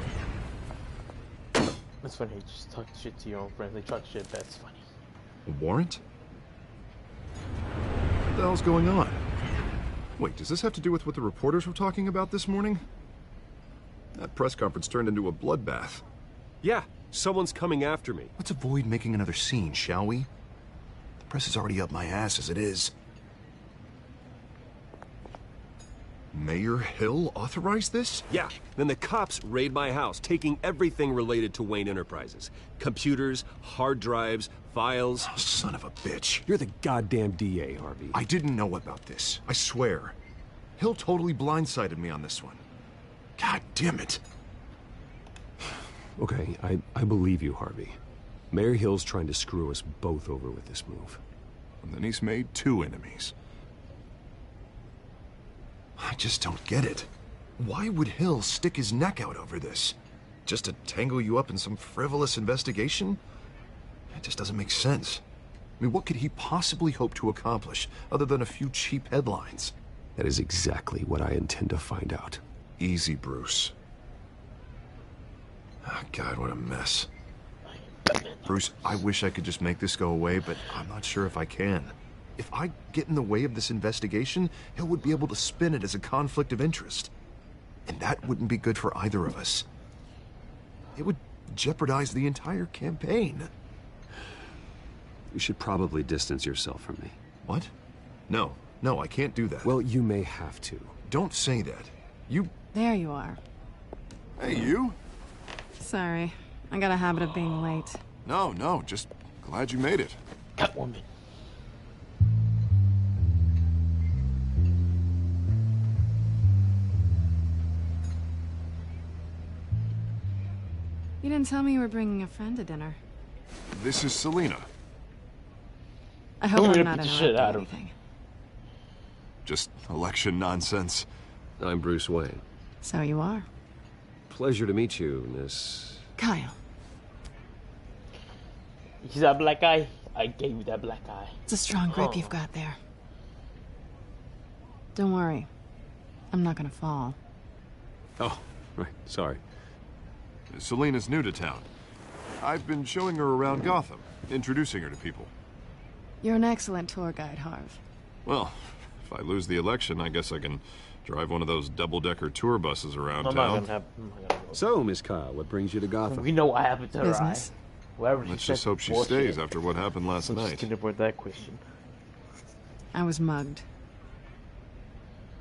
S1: That's funny. You just talk shit to your own friends. They talk shit. That's funny.
S7: A warrant? What the hell's going on? Wait, does this have to do with what the reporters were talking about this morning? That press conference turned into a bloodbath.
S8: Yeah, someone's coming after me.
S7: Let's avoid making another scene, shall we? The press is already up my ass as it is. Mayor Hill authorized this?
S8: Yeah, then the cops raid my house, taking everything related to Wayne Enterprises. Computers, hard drives, files.
S7: Oh, son of a bitch.
S8: You're the goddamn DA, Harvey.
S7: I didn't know about this. I swear. Hill totally blindsided me on this one. God damn it.
S8: Okay, I believe you, Harvey. Mayor Hill's trying to screw us both over with this move.
S7: And then he's made 2 enemies. I just don't get it. Why would Hill stick his neck out over this? Just to tangle you up in some frivolous investigation? It just doesn't make sense. I mean, what could he possibly hope to accomplish other than a few cheap headlines?
S8: That is exactly what I intend to find out.
S7: Easy, Bruce. Oh, God, what a mess. Bruce, I wish I could just make this go away, but I'm not sure if I can. If I get in the way of this investigation, Hill would be able to spin it as a conflict of interest. And that wouldn't be good for either of us. It would jeopardize the entire campaign.
S8: You should probably distance yourself from me.
S7: What? No, I can't do that.
S8: Well, you may have to.
S7: Don't say that. You...
S2: There you are.
S7: Hey, you?
S2: Sorry. I got a habit of being late.
S7: No, just glad you made it.
S1: Catwoman.
S2: You didn't tell me you were bringing a friend to dinner.
S7: This is Selina.
S2: I hope I'm not interrupting anything.
S7: Just election nonsense.
S8: I'm Bruce Wayne.
S2: So you are.
S8: Pleasure to meet you, Miss...
S2: Kyle.
S1: You see that black eye? I gave you that black eye.
S2: It's a strong grip you've got there. Don't worry. I'm not gonna fall.
S8: Oh, right. Sorry.
S7: Selina's new to town. I've been showing her around Gotham, introducing her to people.
S2: You're an excellent tour guide, Harv.
S7: Well, if I lose the election, I guess I can drive one of those double-decker tour buses around town.
S8: So, Miss Kyle, what brings you to Gotham?
S1: We know what happened to her eye.
S7: Let's just hope she stays after what happened last night.
S1: Just can avoid that question.
S2: I was mugged.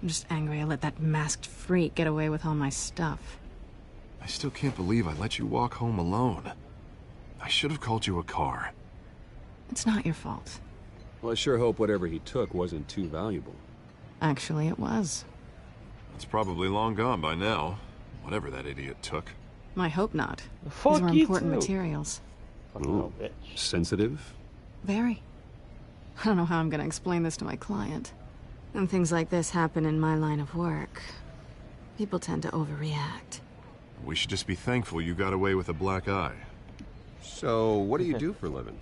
S2: I'm just angry I let that masked freak get away with all my stuff.
S7: I still can't believe I let you walk home alone. I should have called you a car.
S2: It's not your fault.
S8: Well, I sure hope whatever he took wasn't too valuable.
S2: Actually, it was.
S7: It's probably long gone by now. Whatever that idiot took.
S2: I hope not.
S1: Fuck
S2: These were
S1: you
S2: important
S1: too.
S2: materials.
S8: Ooh, sensitive?
S2: Very. I don't know how I'm gonna explain this to my client. When things like this happen in my line of work, people tend to overreact.
S7: We should just be thankful you got away with a black eye.
S8: So, what do you do for a living?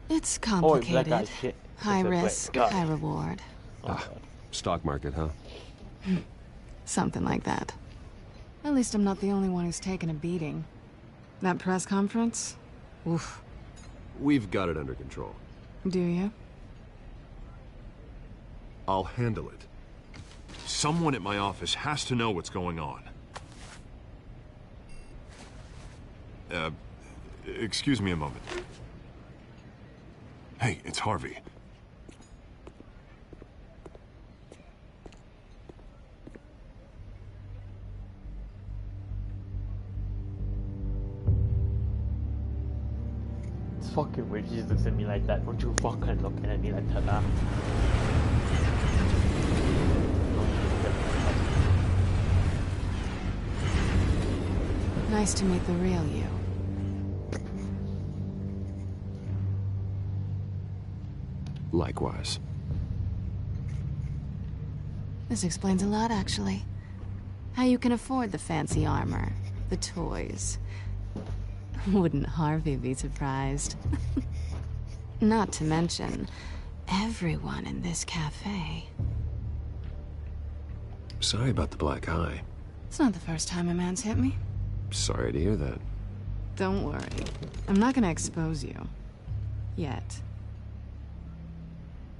S2: It's complicated.
S1: Black eye shit.
S2: High
S1: Except
S2: risk,
S1: black.
S2: high reward.
S8: Stock market, huh?
S2: Something like that. At least I'm not the only one who's taken a beating. That press conference? Oof.
S8: We've got it under control.
S2: Do you?
S7: I'll handle it. Someone at my office has to know what's going on. excuse me a moment. Hey, it's Harvey.
S1: It's fucking weird. She just looks at me like that. Don't you fucking looking at me like that now?
S2: Nice to meet the real you.
S8: Likewise.
S2: This explains a lot, actually. How you can afford the fancy armor, the toys. Wouldn't Harvey be surprised? Not to mention, everyone in this cafe.
S8: Sorry about the black eye.
S2: It's not the first time a man's hit me.
S8: Sorry to hear that.
S2: Don't worry. I'm not gonna expose you. Yet.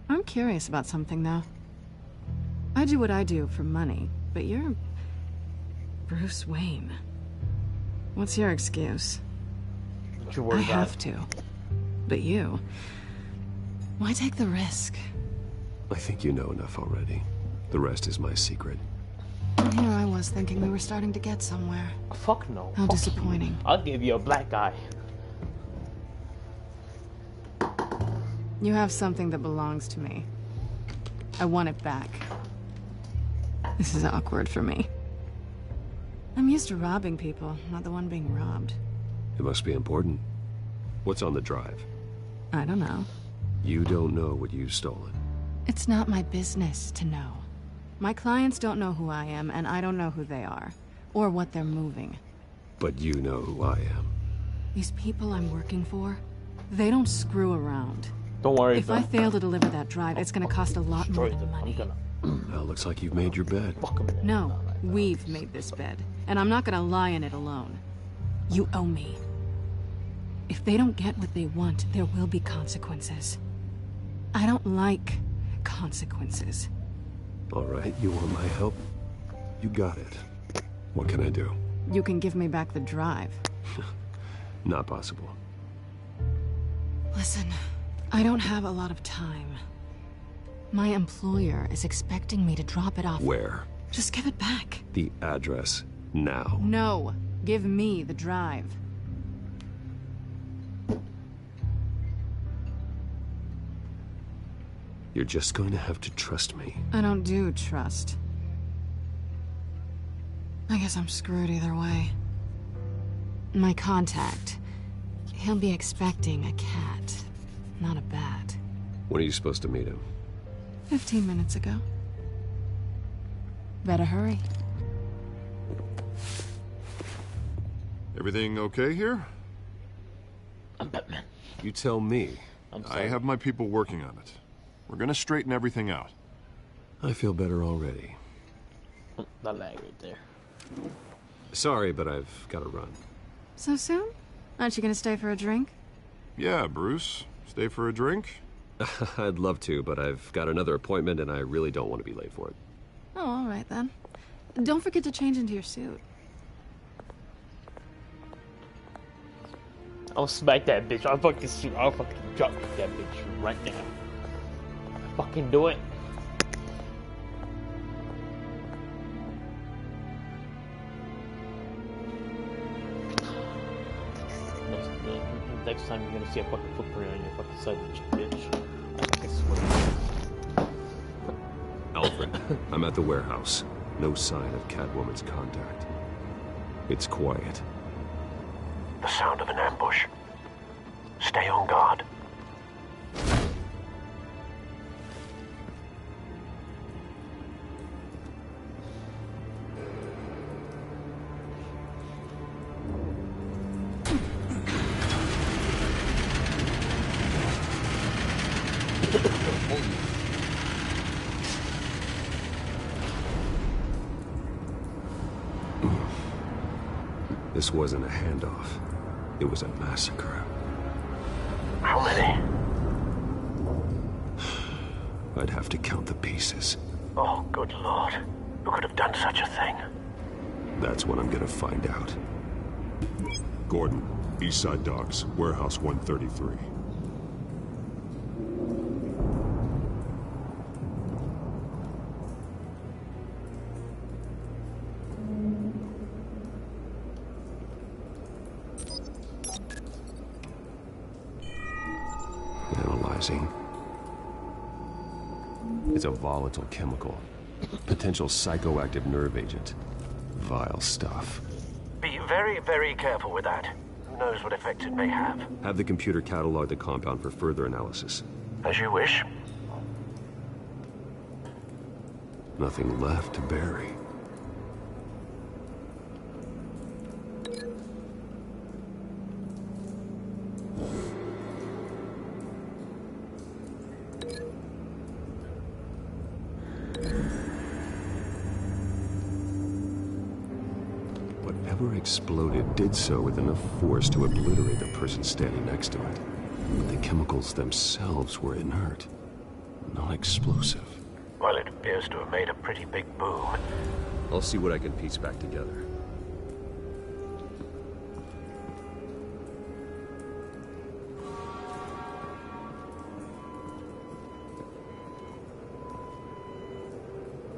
S2: I'm curious about something, though. I do what I do for money, but you're... Bruce Wayne. What's your excuse? I have to. But you... Why take the risk?
S8: I think you know enough already. The rest is my secret.
S2: And here I was thinking we were starting to get somewhere.
S1: Fuck no.
S2: How disappointing.
S1: I'll give you a black eye.
S2: You have something that belongs to me. I want it back. This is awkward for me. I'm used to robbing people, not the one being robbed.
S8: It must be important. What's on the drive?
S2: I don't know.
S8: You don't know what you've stolen.
S2: It's not my business to know. My clients don't know who I am, and I don't know who they are. Or what they're moving.
S8: But you know who I am.
S2: These people I'm working for, they don't screw around.
S1: Don't worry.
S2: If I fail to deliver that drive, it's gonna cost a lot more than money.
S8: Well, looks like you've made your bed.
S2: No, we've made this bed. And I'm not gonna lie in it alone. You owe me. If they don't get what they want, there will be consequences. I don't like consequences.
S8: All right, you want my help? You got it. What can I do?
S2: You can give me back the drive.
S8: Not possible.
S2: Listen, I don't have a lot of time. My employer is expecting me to drop it off.
S8: Where?
S2: Just give it back.
S8: The address, now.
S2: No, give me the drive.
S8: You're just going to have to trust me.
S2: I don't do trust. I guess I'm screwed either way. My contact, he'll be expecting a cat, not a bat.
S8: When are you supposed to meet him?
S2: 15 minutes ago. Better hurry.
S7: Everything okay here?
S1: I'm Batman.
S8: You tell me.
S7: I have my people working on it. We're gonna straighten everything out.
S8: I feel better already.
S1: That lag right there.
S8: Sorry, but I've got to run.
S2: So soon? Aren't you gonna stay for a drink?
S7: Yeah, Bruce. Stay for a drink?
S8: I'd love to, but I've got another appointment and I really don't want to be late for it.
S2: Oh, all right then. Don't forget to change into your suit.
S1: I'll smack that bitch. I'll fucking drop that bitch right now. Fucking do it. Next time you're gonna see a fucking footprint on your fucking side of the bitch. I swear.
S8: Alfred, I'm at the warehouse. No sign of Catwoman's contact. It's quiet.
S19: The sound of an ambush. Stay on guard.
S8: This wasn't a handoff. It was a massacre.
S19: How many?
S8: I'd have to count the pieces.
S19: Oh, good Lord. Who could have done such a thing?
S8: That's what I'm gonna find out.
S5: Gordon, Eastside Docks, Warehouse 133.
S8: Analyzing. It's a volatile chemical. Potential psychoactive nerve agent. Vile stuff.
S19: Be very, very careful with that. Who knows what effects it may have.
S8: Have the computer catalog the compound for further analysis.
S19: As you wish.
S8: Nothing left to bury. Whatever exploded did so with enough force to obliterate the person standing next to it. But the chemicals themselves were inert, non-explosive.
S19: Well, it appears to have made a pretty big boom.
S8: I'll see what I can piece back together.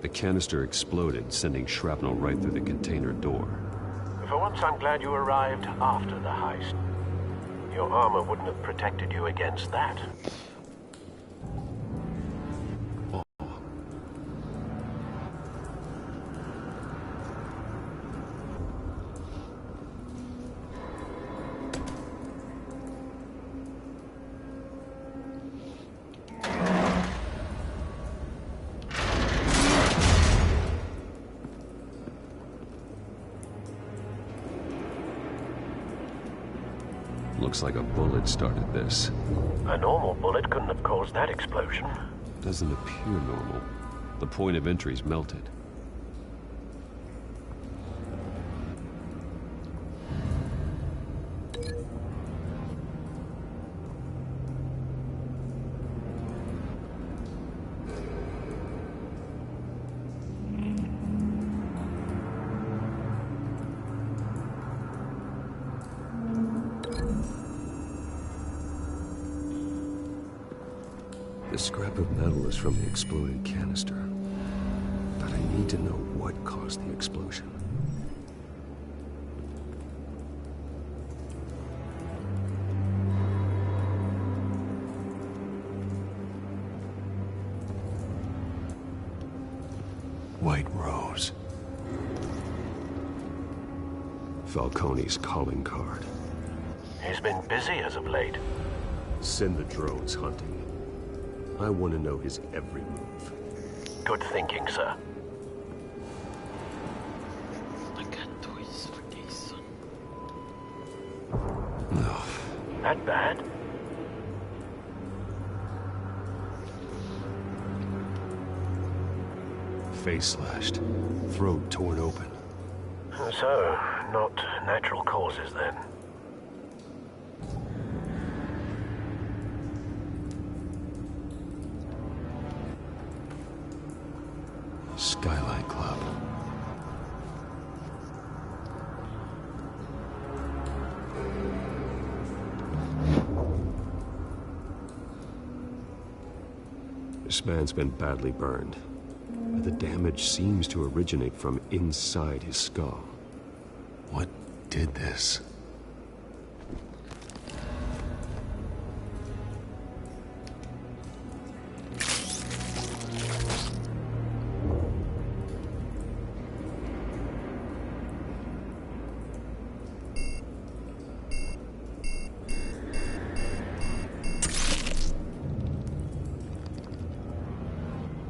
S8: The canister exploded, sending shrapnel right through the container door.
S19: For once, I'm glad you arrived after the heist. Your armor wouldn't have protected you against that.
S8: Looks like a bullet started this.
S19: A normal bullet couldn't have caused that explosion.
S8: Doesn't appear normal. The point of entry's melted. The scrap of metal is from the exploded canister. But I need to know what caused the explosion. White Rose. Falcone's calling card.
S19: He's been busy as of late.
S8: Send the drones hunting. I want to know his every move.
S19: Good thinking, sir.
S1: I got toys for days, son.
S8: No.
S19: That bad?
S8: Face slashed. Throat torn open.
S19: So, not natural causes then.
S8: Skylight Club. This man's been badly burned. But the damage seems to originate from inside his skull. What did this?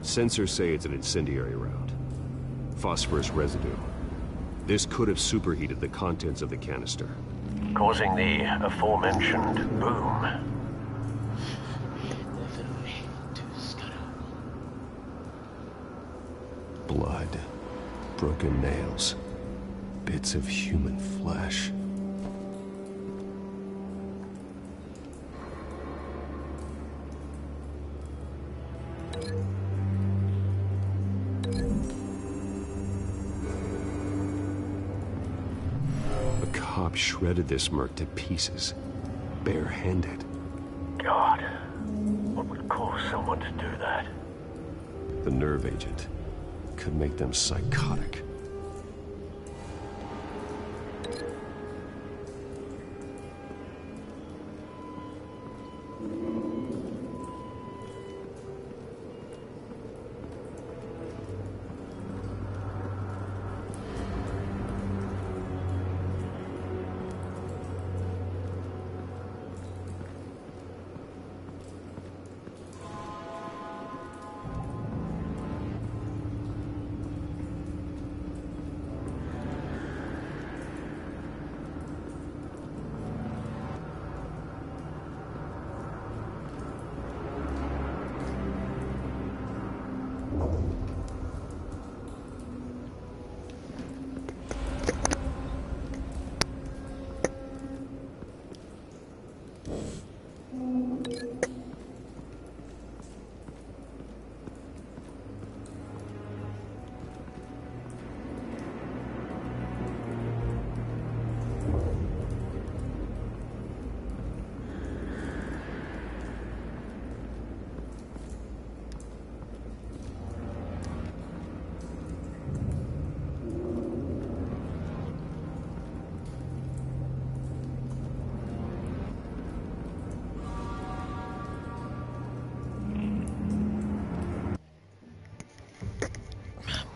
S8: Sensors say it's an incendiary round. Phosphorus residue. This could have superheated the contents of the canister,
S19: causing the aforementioned boom.
S8: Blood, broken nails, bits of human flesh. shredded this merc to pieces, barehanded.
S19: God, what would cause someone to do that?
S8: The nerve agent could make them psychotic.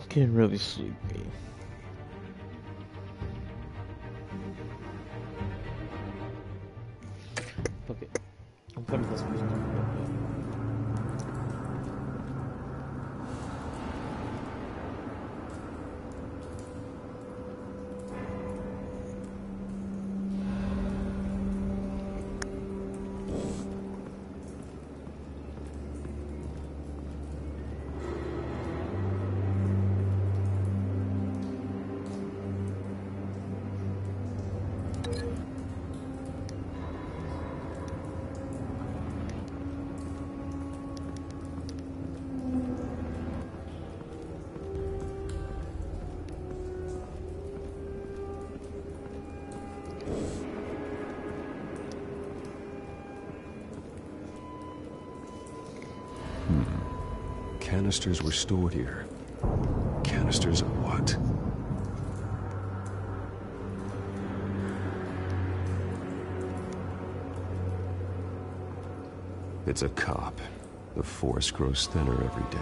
S1: Getting really sleepy. Okay, I'm putting this music on.
S8: Canisters were stored here. Canisters of what? It's a cop. The force grows thinner every day.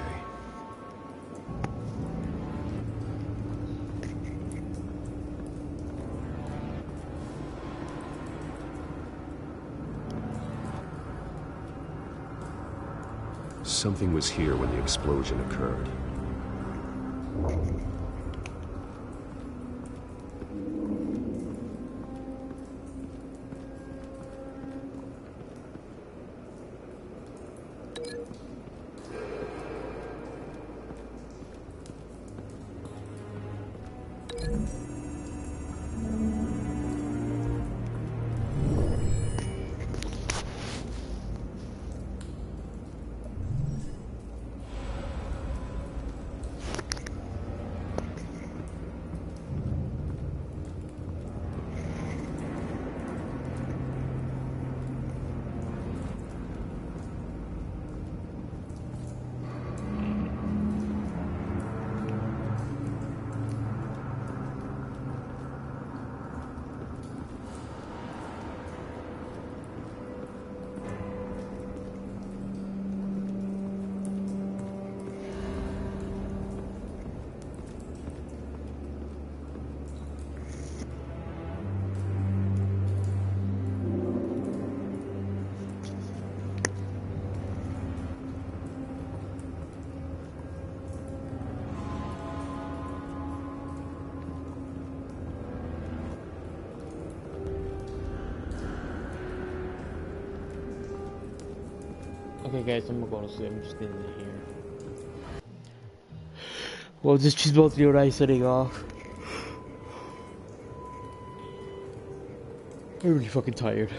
S8: Something was here when the explosion occurred. Okay guys, I'm gonna go to sleep. I'm just in here. Well, this cheeseballs your eyes setting off. I'm really fucking tired.